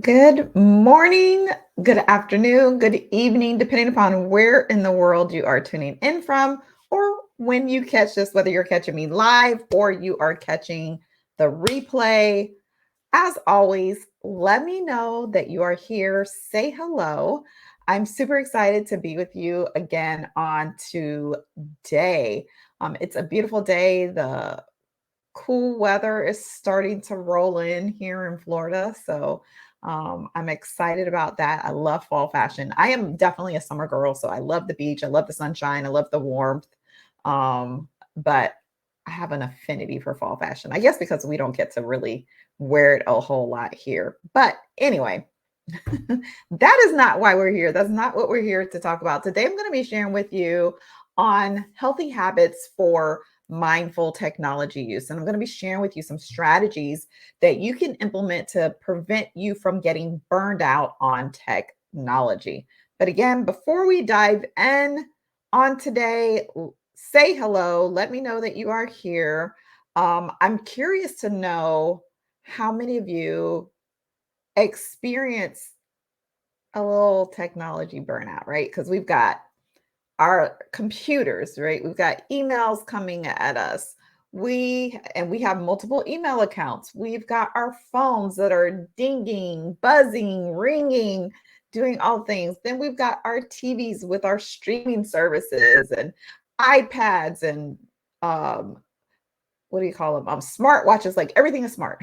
Good morning, good afternoon, good evening, depending upon where in the world you are tuning in from, or when you catch this, whether you're catching me live or you are catching the replay. As always, let me know that you are here. Say hello. I'm super excited to be with you again on today. It's a beautiful day. The cool weather is starting to roll in here in Florida. So I'm excited about that. I love fall fashion. I am definitely a summer girl. So I love the beach. I love the sunshine. I love the warmth. But I have an affinity for fall fashion, I guess, because we don't get to really wear it a whole lot here. But anyway, that is not why we're here. That's not what we're here to talk about. Today, I'm going to be sharing with you on healthy habits for mindful technology use. And I'm going to be sharing with you some strategies that you can implement to prevent you from getting burned out on technology. But again, before we dive in on today, say hello. Let me know that you are here. I'm curious to know how many of you experience a little technology burnout, right? Because we've got our computers, right? We've got emails coming at us. We have multiple email accounts. We've got our phones that are dinging, buzzing, ringing, doing all things. Then we've got our TVs with our streaming services and iPads and um, what do you call them? Smart watches. Like everything is smart.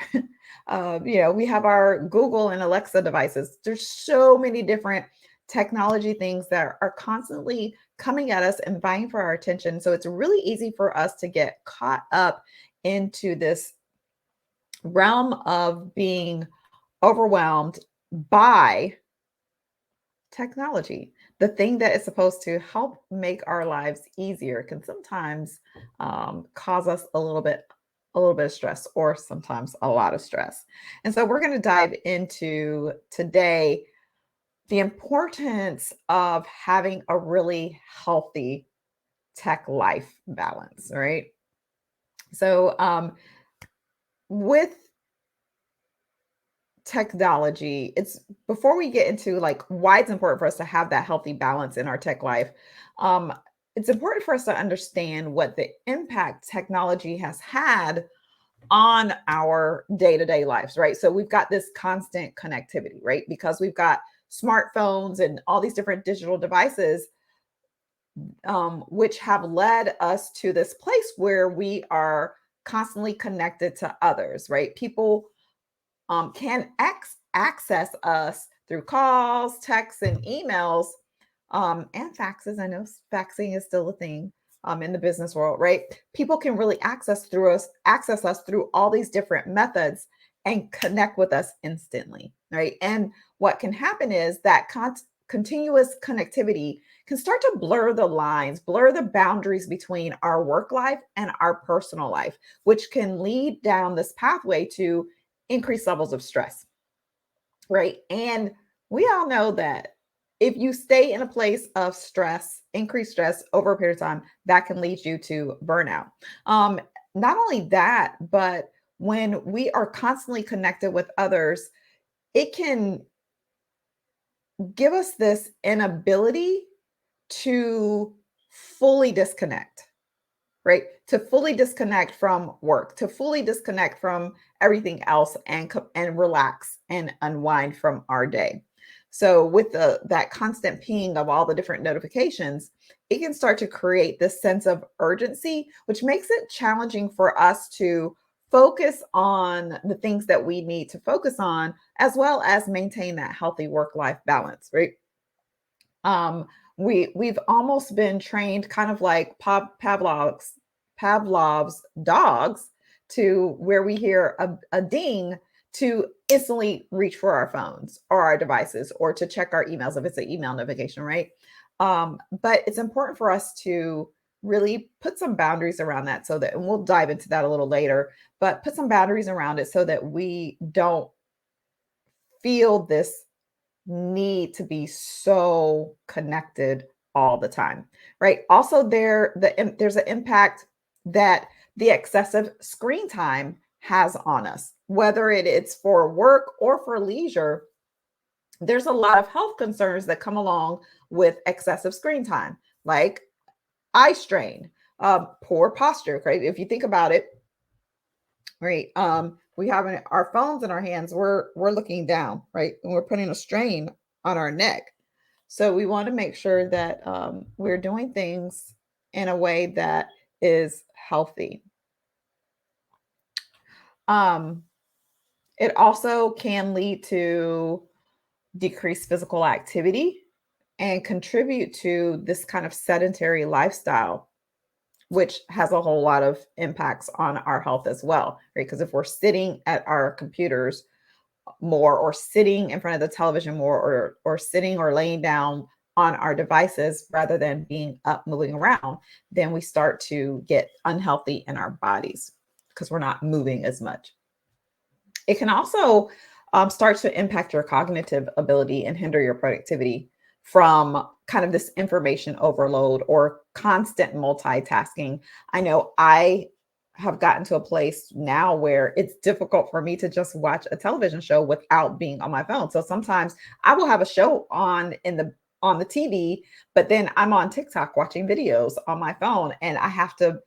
We have our Google and Alexa devices. There's so many different technology things that are constantly coming at us and vying for our attention. So it's really easy for us to get caught up into this realm of being overwhelmed by technology. The thing that is supposed to help make our lives easier can sometimes cause us a little bit of stress, or sometimes a lot of stress. And so we're going to dive into today the importance of having a really healthy tech life balance, right? So with technology, it's before we get into like why it's important for us to have that healthy balance in our tech life. um it's important for us to understand what the impact technology has had on our day-to-day lives, right? So we've got this constant connectivity, right? Because we've got smartphones and all these different digital devices, which have led us to this place where we are constantly connected to others, right? People can access us through calls, texts, and emails, and faxes. I know faxing is still a thing in the business world, right? People can really access us through all these different methods and connect with us instantly, right? And what can happen is that continuous connectivity can start to blur the lines, blur the boundaries between our work life and our personal life, which can lead down this pathway to increased levels of stress, right? And we all know that if you stay in a place of stress, increased stress over a period of time, that can lead you to burnout. Um, Not only that, but when we are constantly connected with others, it can give us this inability to fully disconnect, right? To fully disconnect from work, to fully disconnect from everything else, and relax and unwind from our day. So with that constant ping of all the different notifications, it can start to create this sense of urgency, which makes it challenging for us to focus on the things that we need to focus on, as well as maintain that healthy work-life balance, right? Um, we've almost been trained kind of like Pavlov's dogs, to where we hear a ding to instantly reach for our phones or our devices, or to check our emails if it's an email notification, right? But it's important for us to really put some boundaries around that, so that, and we'll dive into that a little later, but put some boundaries around it so that we don't feel this need to be so connected all the time, right? Also, there's an impact that the excessive screen time has on us, whether it's for work or for leisure. there's a lot of health concerns that come along with excessive screen time, like eye strain, poor posture. Right? If you think about it, right? We have our phones in our hands. We're looking down, right, and we're putting a strain on our neck. So we want to make sure that we're doing things in a way that is healthy. Um, it also can lead to decreased physical activity and contribute to this kind of sedentary lifestyle, which has a whole lot of impacts on our health as well, right? Because if we're sitting at our computers more, or sitting in front of the television more, or sitting or laying down on our devices rather than being up moving around, then we start to get unhealthy in our bodies because we're not moving as much. It can also start to impact your cognitive ability and hinder your productivity from kind of this information overload or constant multitasking. I know I have gotten to a place now where it's difficult for me to just watch a television show without being on my phone. So sometimes I will have a show on the TV, but then I'm on TikTok watching videos on my phone, and I have to,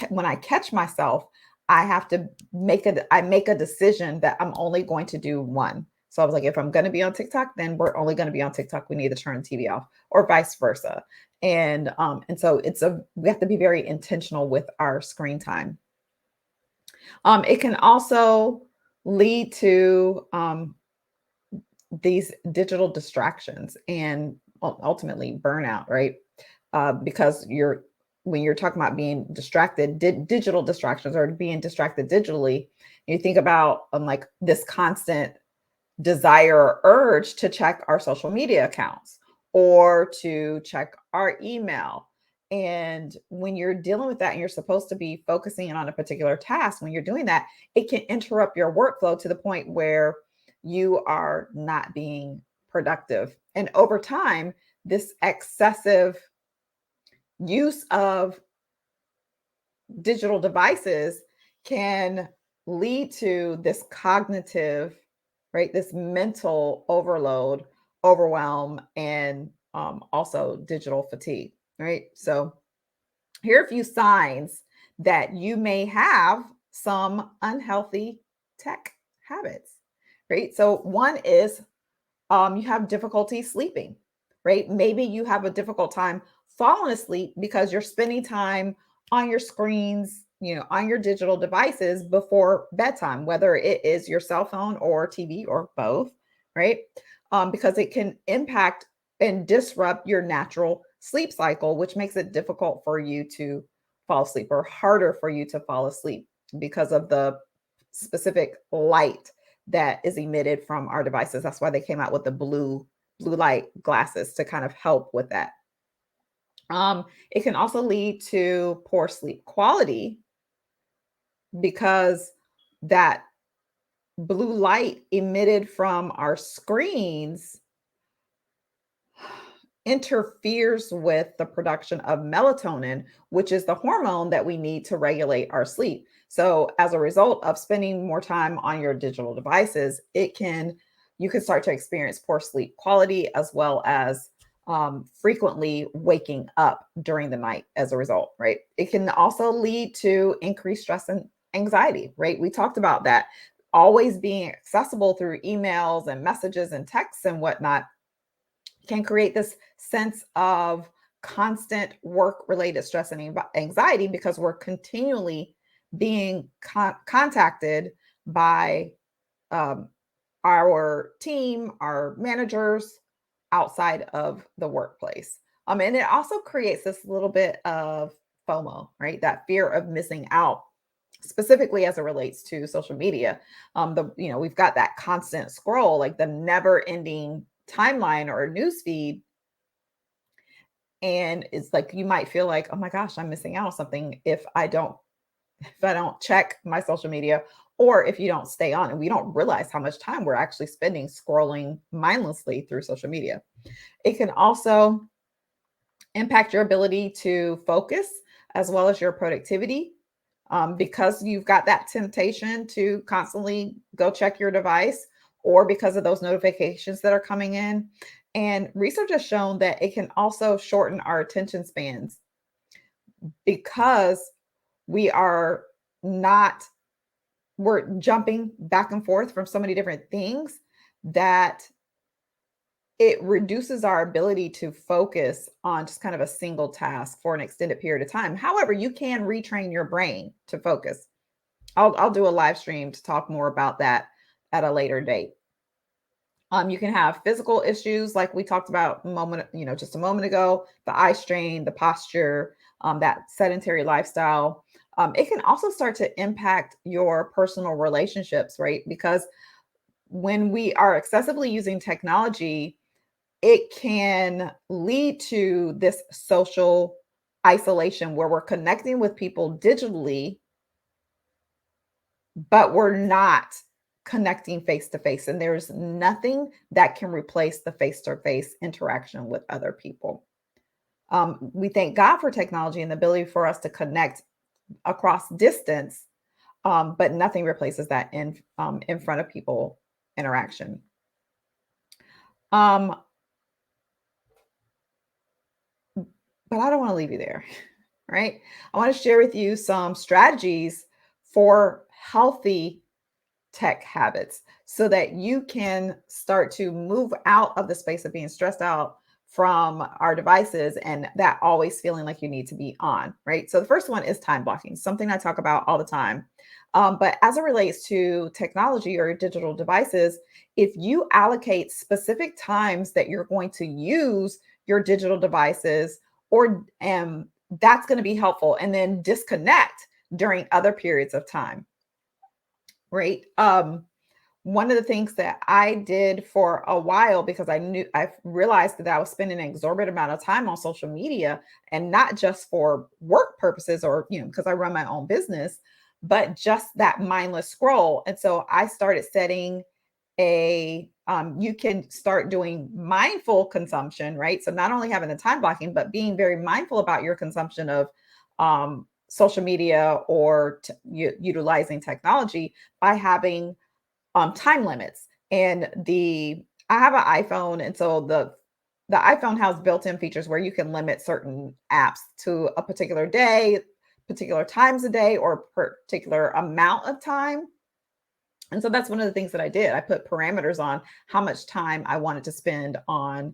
when I catch myself, I have to make a decision that I'm only going to do one. So I was like, if I'm going to be on TikTok, then we're only going to be on TikTok. We need to turn the TV off, or vice versa. And so we have to be very intentional with our screen time. It can also lead to these digital distractions and ultimately burnout, right? Because when you're talking about being distracted, digital distractions, or being distracted digitally, you think about like this constant desire or urge to check our social media accounts or to check our email. And when you're dealing with that and you're supposed to be focusing on a particular task, when you're doing that, it can interrupt your workflow to the point where you are not being productive. And over time, this excessive use of digital devices can lead to this cognitive, right? This mental overload, overwhelm, and also digital fatigue, right? So, here are a few signs that you may have some unhealthy tech habits, right? So, one is you have difficulty sleeping, right? Maybe you have a difficult time falling asleep because you're spending time on your screens, on your digital devices before bedtime, whether it is your cell phone or TV or both, right? Because it can impact and disrupt your natural sleep cycle, which makes it difficult for you to fall asleep, or harder for you to fall asleep because of the specific light that is emitted from our devices. That's why they came out with the blue light glasses to kind of help with that. It can also lead to poor sleep quality because that blue light emitted from our screens interferes with the production of melatonin, which is the hormone that we need to regulate our sleep. So, as a result of spending more time on your digital devices, you can start to experience poor sleep quality, as well as frequently waking up during the night as a result, right? It can also lead to increased stress and anxiety, right? We talked about that. Always being accessible through emails and messages and texts and whatnot can create this sense of constant work related stress and anxiety, because we're continually being contacted by um, our team, our managers outside of the workplace. And it also creates this little bit of FOMO, right? That fear of missing out, specifically as it relates to social media. We've got that constant scroll, like the never ending timeline or news feed. And it's like you might feel like, oh my gosh, I'm missing out on something if I don't check my social media, or if you don't stay on, and we don't realize how much time we're actually spending scrolling mindlessly through social media. It can also impact your ability to focus as well as your productivity, because you've got that temptation to constantly go check your device, or because of those notifications that are coming in. And research has shown that it can also shorten our attention spans because we are not, we're jumping back and forth from so many different things that it reduces our ability to focus on just kind of a single task for an extended period of time. However, you can retrain your brain to focus. I'll do a live stream to talk more about that at a later date. You can have physical issues like we talked about just a moment ago, the eye strain, the posture, that sedentary lifestyle. It can also start to impact your personal relationships, right? Because when we are excessively using technology, it can lead to this social isolation where we're connecting with people digitally, but we're not connecting face to face. And there's nothing that can replace the face to face interaction with other people. We thank God for technology and the ability for us to connect across distance, but nothing replaces that in front of people interaction. Um, but I don't want to leave you there, right? I want to share with you some strategies for healthy tech habits so that you can start to move out of the space of being stressed out from our devices and that always feeling like you need to be on, right? So the first one is time blocking, something I talk about all the time. But as it relates to technology or digital devices, if you allocate specific times that you're going to use your digital devices, or that's going to be helpful, and then disconnect during other periods of time, right? One of the things that I did for a while, because I realized that I was spending an exorbitant amount of time on social media, and not just for work purposes or, because I run my own business, but just that mindless scroll. And so I started setting you can start doing mindful consumption, right? So not only having the time blocking, but being very mindful about your consumption of social media or utilizing technology by having time limits. And I have an iPhone, and so the iPhone has built-in features where you can limit certain apps to a particular day, particular times a day, or particular amount of time. And so that's one of the things that I did. I put parameters on how much time I wanted to spend on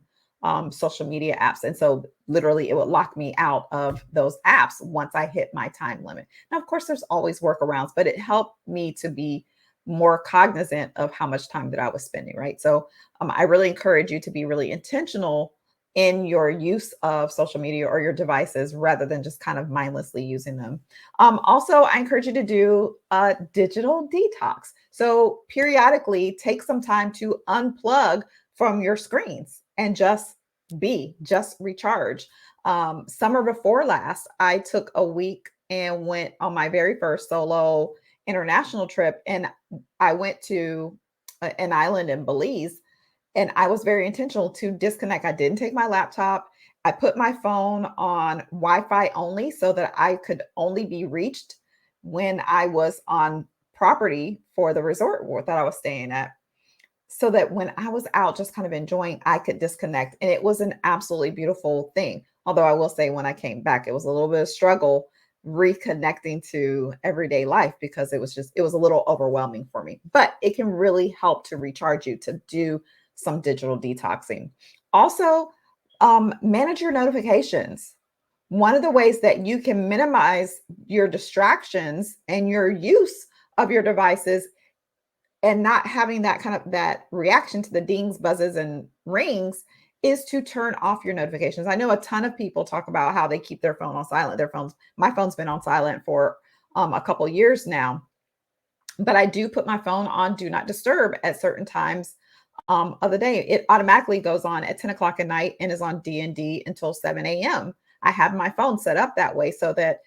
social media apps. And so literally it would lock me out of those apps once I hit my time limit. Now, of course, there's always workarounds, but it helped me to be more cognizant of how much time that I was spending, right? So I really encourage you to be really intentional in your use of social media or your devices rather than just kind of mindlessly using them. Also, I encourage you to do a digital detox. So periodically take some time to unplug from your screens and just recharge. Summer before last, I took a week and went on my very first solo international trip, and I went to an island in Belize, and I was very intentional to disconnect. I didn't take my laptop. I put my phone on Wi-Fi only so that I could only be reached when I was on property for the resort that I was staying at, so that when I was out just kind of enjoying, I could disconnect. And it was an absolutely beautiful thing. Although I will say when I came back, it was a little bit of struggle reconnecting to everyday life because it was a little overwhelming for me. But it can really help to recharge you to do some digital detoxing. Also, manage your notifications. One of the ways that you can minimize your distractions and your use of your devices and not having that kind of that reaction to the dings, buzzes, and rings is to turn off your notifications. I know a ton of people talk about how they keep their phone on silent. My phone's been on silent for a couple years now, but I do put my phone on do not disturb at certain times of the day. It automatically goes on at 10 o'clock at night and is on D&D until 7 a.m. I have my phone set up that way so that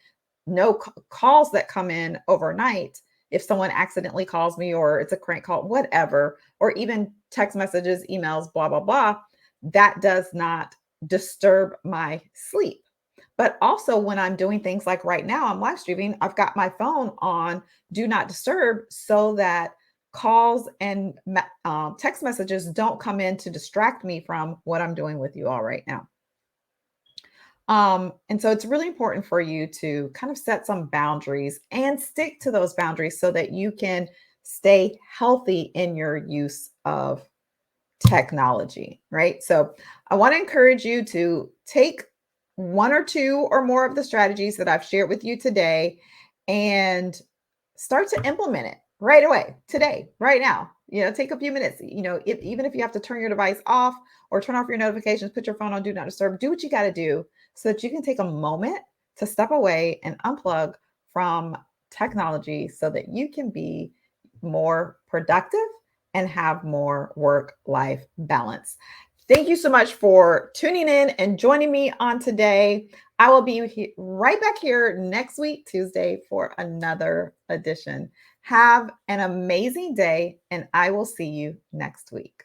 no calls that come in overnight, if someone accidentally calls me or it's a crank call, whatever, or even text messages, emails, blah, blah, blah, that does not disturb my sleep. But also when I'm doing things like right now, I'm live streaming, I've got my phone on do not disturb so that calls and text messages don't come in to distract me from what I'm doing with you all right now. And so it's really important for you to kind of set some boundaries and stick to those boundaries so that you can stay healthy in your use of technology, right? So I want to encourage you to take one or two or more of the strategies that I've shared with you today and start to implement it right away, today, right now. Take a few minutes. Even if you have to turn your device off or turn off your notifications, put your phone on do not disturb, do what you got to do so that you can take a moment to step away and unplug from technology so that you can be more productive and have more work life balance. Thank you so much for tuning in and joining me on today. I will be right back here next week, Tuesday, for another edition. Have an amazing day, and I will see you next week.